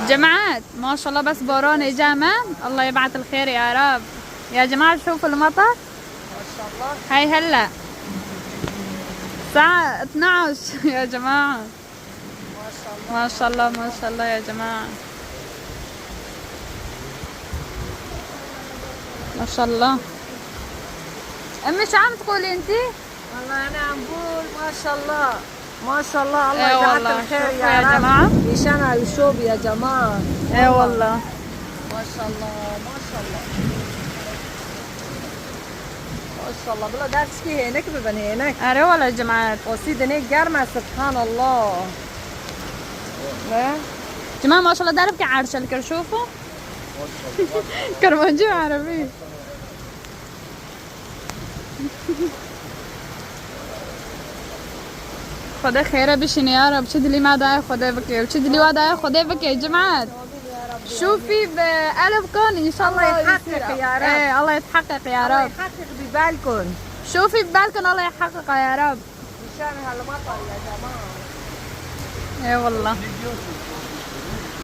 جماعات ما شاء الله بس باران إجامة. الله يبعث الخير يا رب. يا جماعة شوفوا المطر ما شاء الله. هاي هلا الساعة 12 يا جماعة. ما شاء الله ما شاء الله ما شاء الله يا جماعة. ما شاء الله. أمي شو عم تقولي أنتي؟ والله انا عم بقول ما شاء الله ما شاء الله. الله إيه يبعث والله. الخير شوفوا يا يا رب. جماعة. يشان يشوب يا جماعه. ايه والله ما شاء الله ما شاء الله ما شاء الله. بالله درس كي هناك ببن هناك أري والله يا جماعات. وسيد هناك جرمة سبحان الله. لا جماعة ما شاء الله دارب كعرش الكر شوفوا كرمانجي عربي. خدا خيره بشين يا رب. شد لي ما داي خدا بكي وشد لي واداي خدا بكي يا جماعات. شوفي بألف كون إن شاء الله الله يحقق يا رب. إيه الله يتحقق يا الله رب. يحقق ببالكم شوفي ببالكم الله يحقق يا رب. مشان هالمطر يا جماعه. ايه والله